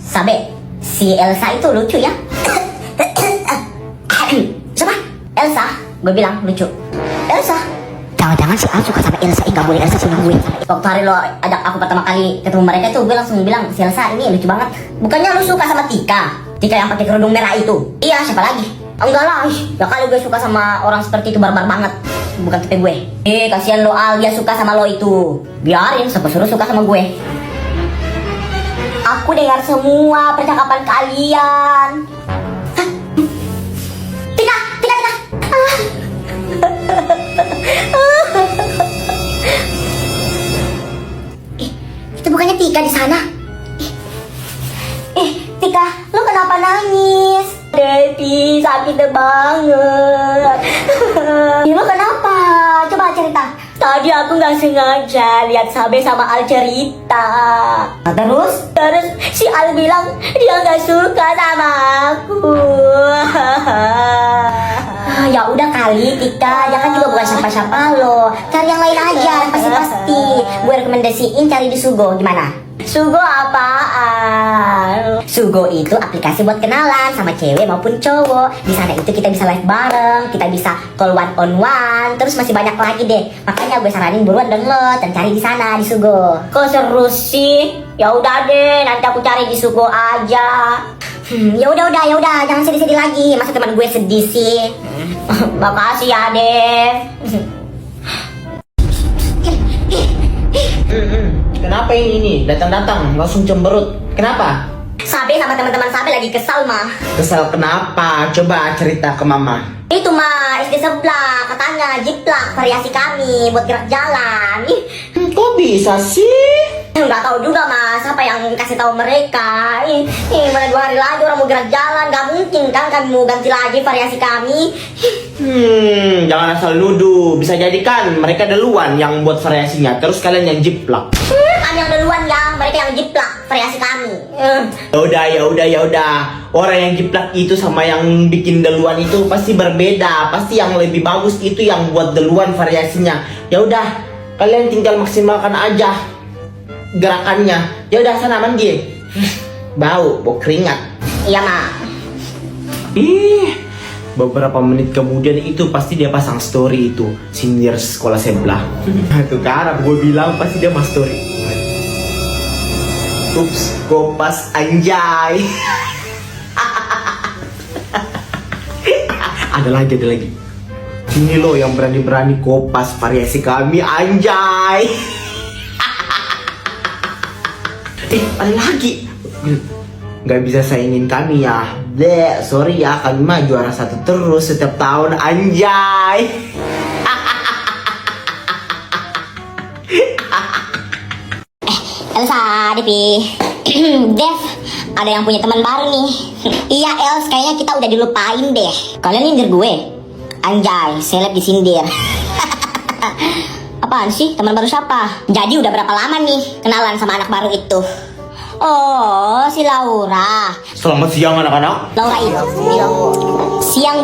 Sabe, si Elsa itu lucu ya. Siapa? Elsa? Gue bilang lucu. Elsa? Jangan-jangan si Al suka sama Elsa. Gak boleh Elsa seneng gue. Waktu hari lo ajak aku pertama kali ketemu mereka itu, gue langsung bilang, si Elsa ini lucu banget. Bukannya lu suka sama Tika? Tika yang pakai kerudung merah itu? Iya, siapa lagi? Enggak lah, ya kali gue suka sama orang seperti itu, barbar banget. Bukan tipe gue. Kasihan lo Al, dia suka sama lo itu. Biarin, siapa suruh suka sama gue. Aku dengar semua percakapan kalian. Hah? Tika, Tika, Tika. Itu bukannya Tika di sana? Tika, lo kenapa nangis? Devi, sakit banget. Lo kenapa? Coba cerita. Tadi aku nggak sengaja lihat Sabe sama Al cerita. Terus si Al bilang dia nggak suka sama aku. Ya udah kali Tika, jangan juga bukan siapa-siapa lo. Cari yang lain aja, pasti. Gue rekomendasiin cari di Sugo, gimana? Sugo apaan? Sugo itu aplikasi buat kenalan sama cewek maupun cowok. Di sana itu kita bisa live bareng, kita bisa call one on one, terus masih banyak lagi deh. Makanya gue saranin buruan download dan cari di sana di Sugo. Kok seru sih? Ya udah deh, nanti aku cari di Sugo aja. Ya udah, jangan sedih-sedih lagi. Masa teman gue sedih sih? Makasih ya, Dev. Kenapa ini datang-datang langsung cemberut? Kenapa? Sabe sama teman-teman Sabe lagi kesal mah. Kesal kenapa? Coba cerita ke mama. Itu mah SD sebelah katanya jiplak variasi kami buat gerak jalan. Kok bisa sih? Nggak tahu juga mas, apa yang kasih tahu mereka. Mana 2 hari lagi orang mau gerak jalan, nggak mungkin kan kami mau ganti lagi variasi kami. Jangan asal nuduh. Bisa jadi kan mereka duluan yang buat variasinya, terus kalian yang jiplak. Kami yang duluan yang, mereka yang jiplak variasi kami. Ya udah. Orang yang jiplak itu sama yang bikin duluan itu pasti berbeda. Pasti yang lebih bagus itu yang buat duluan variasinya. Ya udah, kalian tinggal maksimalkan aja gerakannya. Ya udah sana mandi. Bau keringat. Iya mak. Beberapa menit kemudian itu pasti dia pasang story itu senior sekolah sebelah. Tuh kan gue bilang pasti dia mas story. Ups, kopas anjay. Ada lagi. Ini loh yang berani-berani kopas variasi kami anjay. Ada lagi. Gak bisa saingin kami ya. Sorry ya, kami mah juara 1 terus setiap tahun anjay. Elsa, Devi. Dev, ada yang punya teman baru nih. Iya Els, kayaknya kita udah dilupain deh. Kalian nyindir gue? Anjay, seleb disindir. Apaan sih? Teman baru siapa? Jadi udah berapa lama nih kenalan sama anak baru itu? Oh, si Laura. Selamat siang anak-anak. Laura itu. Siang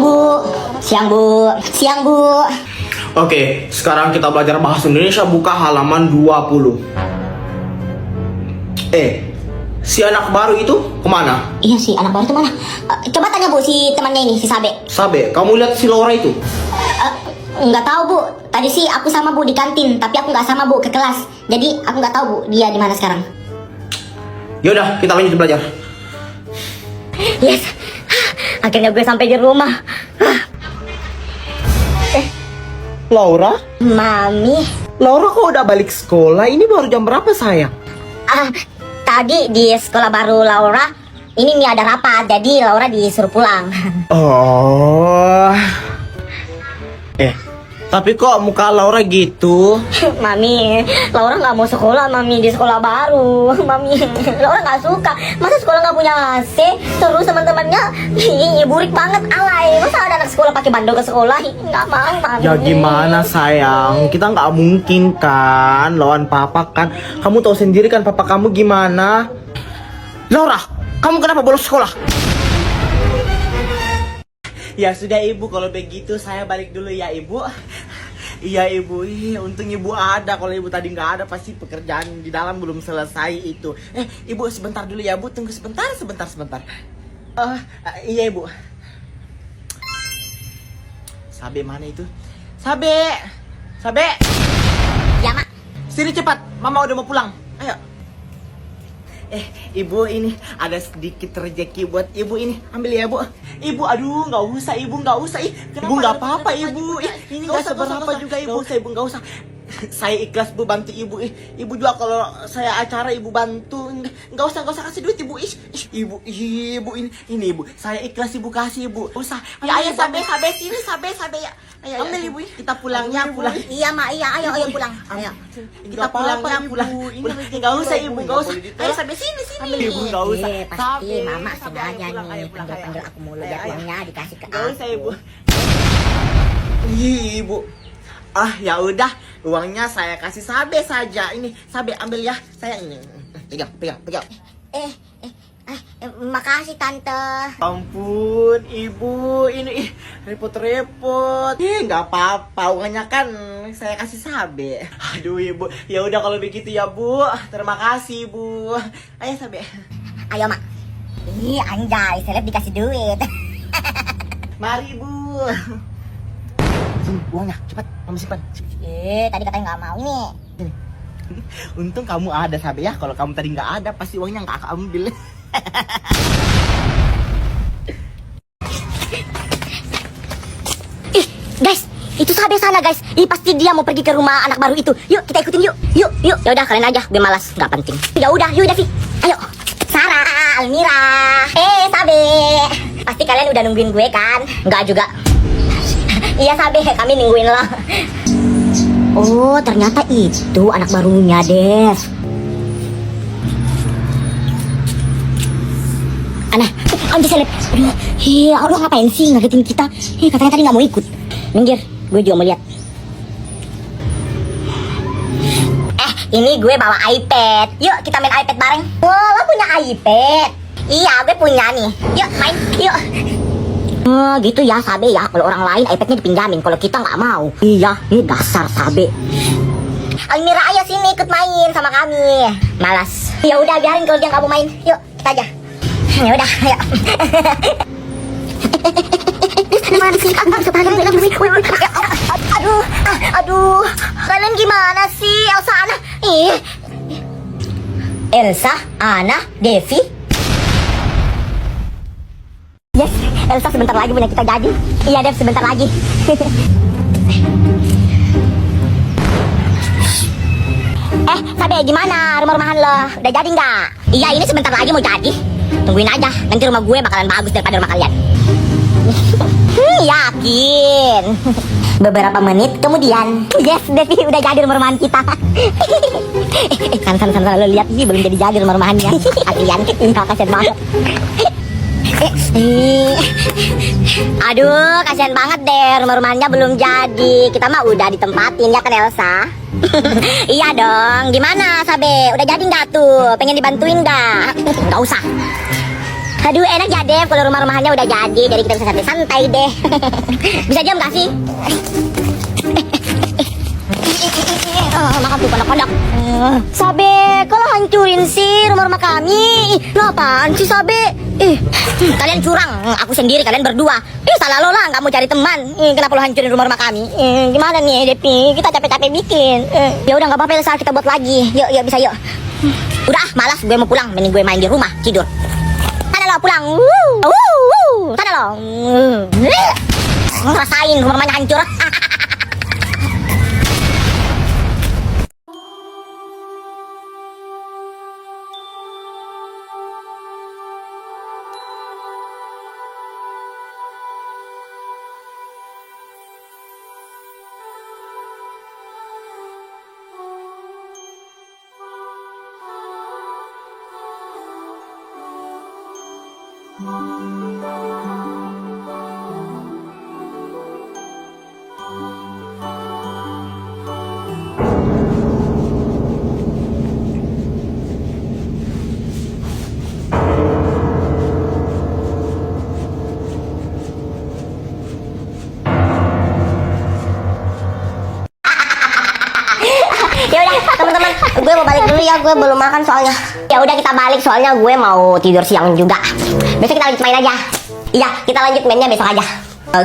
bu. Oke, sekarang kita belajar bahasa Indonesia. Buka halaman 20. Si anak baru itu kemana? Iya si anak baru itu mana? Coba tanya bu si temannya ini, si Sabe. Sabe, kamu lihat si Laura itu? Nggak tahu bu. Tadi sih aku sama bu di kantin, tapi aku nggak sama bu ke kelas. Jadi aku nggak tahu bu dia di mana sekarang. Yaudah, kita lanjut belajar. Yes, akhirnya gue sampai di rumah. Laura? Mami. Laura kok udah balik sekolah? Ini baru jam berapa sayang? Tadi di sekolah baru Laura, ini nih ada rapat, jadi Laura disuruh pulang. Oh. Tapi kok muka Laura gitu? Mami, Laura nggak mau sekolah, Mami, di sekolah baru. Mami, Laura nggak suka. Masa sekolah nggak punya AC? Terus teman-temannya burik banget, alay. Masa ada anak sekolah pakai bandol ke sekolah? Nggak mau, Mami. Ya gimana sayang? Kita nggak mungkin kan lawan papa kan? Kamu tahu sendiri kan papa kamu gimana? Laura, kamu kenapa bolos sekolah? Ya sudah ibu, kalau begitu saya balik dulu ya ibu. Iya ibu, untung ibu ada. Kalau ibu tadi nggak ada, pasti pekerjaan di dalam belum selesai itu. Ibu sebentar dulu ya bu, tunggu sebentar. Iya ibu. Sabe mana itu? Sabe. Ya, Mak. Sini cepat, mama udah mau pulang. Ayo. Ibu ini ada sedikit rezeki buat ibu ini. Ambil ya, Bu. Ibu, aduh, nggak usah, Ibu, nggak usah. Ibu nggak apa-apa, Ibu. Ini nggak seberapa juga, Ibu. Ibu nggak usah. Saya ikhlas Bu bantu ibu. Ibu juga kalau saya acara ibu bantu. Nggak usah kasih duit ibu. Ibu ini ibu. Saya ikhlas ibu kasih ibu. Usah. Ya ayo sabe sini sabe ya. Ayo ambil ibu. Kita pulangnya pulang. Iya, Mak, iya. Ayo pulang. Ayo. Kita pulangnya pulang. Nggak usah ibu, nggak usah. Ayo sabe sini. Ibu nggak usah. Pasti mama sengaja nih panggil aku mulu biar uangnya dikasih ke aku. Nggak usah ibu. Ibu. Ya udah, uangnya saya kasih Sabe saja. Ini Sabe ambil ya. Saya ini. Pegang. Makasih tante. Ampun, ibu, ini repot-repot. Nggak apa-apa, uangnya kan saya kasih Sabe. Aduh ibu, ya udah kalau begitu ya bu. Terima kasih bu. Ayo Sabe. Ayo, Mak. Ih, anjay, seleb dikasih duit. Mari bu. Sini uangnya, cepat, kamu simpan. Tadi katanya nggak mau ini. Untung kamu ada Sabe ya. Kalau kamu tadi nggak ada, pasti uangnya nggak aku ambil. Guys, itu Sabe sana guys. Pasti dia mau pergi ke rumah anak baru itu. Yuk kita ikutin yuk. Ya udah kalian aja, gue malas, nggak penting. Ya udah, yuk Davi. Ayo. Sarah, Almira. Sabe. Pasti kalian udah nungguin gue kan? Nggak juga. Iya Sabe, kami nungguin lo. Oh, ternyata itu anak barunya, Dev. Anjir seleb. Aduh, ngapain sih ngagetin kita? Katanya tadi nggak mau ikut. Minggir, gue juga mau lihat. Ini gue bawa iPad. Yuk kita main iPad bareng. Wah, lo punya iPad? Iya, gue punya nih. Yuk main, yuk. Gitu ya Sabe ya. Kalau orang lain iPadnya dipinjamin, kalau kita nggak mau. Iya, ini dasar Sabe. Almira, ayo sini ikut main sama kami. Malas. Ya udah biarin kalau dia nggak mau main. Yuk kita aja. Ya udah, ayo. Aduh, kalian gimana sih? Elsa, Ana, Elsa, Ana, Devi. Yes, Elsa sebentar lagi punya kita jadi. Iya Dev, sebentar lagi. Sabe gimana rumah-rumahan lo? Udah jadi nggak? Iya ini sebentar lagi mau jadi. Tungguin aja, nanti rumah gue bakalan bagus daripada rumah kalian. Yakin. Beberapa menit kemudian, yes Devi udah jadi rumah-rumahan kita. San lo lihat sih belum jadi rumah-rumahannya. Kasian, kasian banget. Aduh, kasihan banget deh, rumah-rumahnya belum jadi. Kita mah udah ditempatin ya kan Elsa? Iya dong, gimana Sabe? Udah jadi nggak tuh? Pengen dibantuin nggak? Nggak usah. Aduh, enak ya Dev kalau rumah-rumahnya udah jadi kita bisa santai-santai deh. Bisa diam gak sih? Makan tuh kodok-kodok. Sabe, kalau hancurin sih rumah-rumah kami. Lo apaan sih Sabe? Kalian curang, aku sendiri, kalian berdua. Salah lo lah, nggak mau cari teman. Kenapa lo hancurin rumah-rumah kami? Gimana nih Devi? Kita capek-capek bikin. Ya udah nggak apa-apa Elsa, kita buat lagi. Yuk bisa yuk. Udah malas, gue mau pulang. Mending gue main di rumah tidur. Sana lo pulang. Sana lo. Ngerasain rumah-rumahnya hancur. sorry ya, gue belum makan soalnya. Ya udah kita balik soalnya gue mau tidur siang juga. Besok kita lanjut main aja. Iya, kita lanjut mainnya besok aja.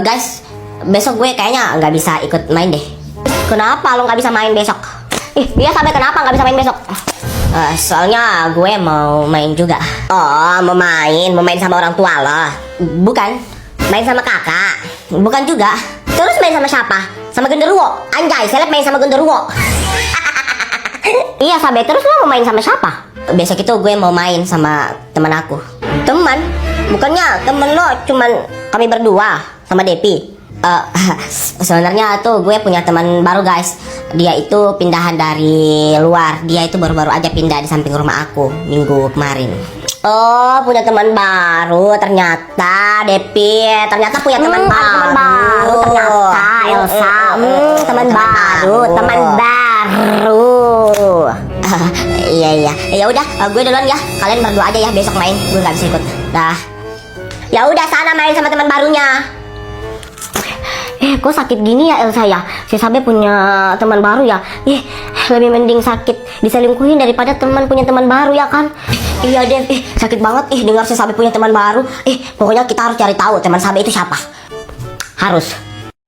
Guys, besok gue kayaknya nggak bisa ikut main deh. Kenapa lo nggak bisa main besok? Iya sampai kenapa nggak bisa main besok? Soalnya gue mau main juga. Oh, mau main sama orang tua lo? Bukan, main sama kakak. Bukan juga. Terus main sama siapa? Sama genderuwo. Anjay, seleb main sama genderuwo. Iya, sampai terus lo mau main sama siapa? Besok itu gue mau main sama teman aku. Teman? Bukannya temen lo cuman kami berdua sama Depi? Sebenarnya tuh gue punya teman baru guys. Dia itu pindahan dari luar. Dia itu baru-baru aja pindah di samping rumah aku minggu kemarin. Oh, punya teman baru ternyata Depi. Ternyata punya teman baru. Ternyata Elsa. Teman baru. Iya. Ya udah, gue duluan ya. Kalian berdua aja ya besok main. Gue nggak bisa ikut. Dah. Ya udah sana main sama teman barunya. Kok sakit gini ya Elsa ya? Si Sabe punya teman baru ya? Lebih mending sakit diselingkuhin daripada punya teman baru ya kan? Iya deh, sakit banget dengar si Sabe punya teman baru. Pokoknya kita harus cari tahu teman Sabe itu siapa. Harus.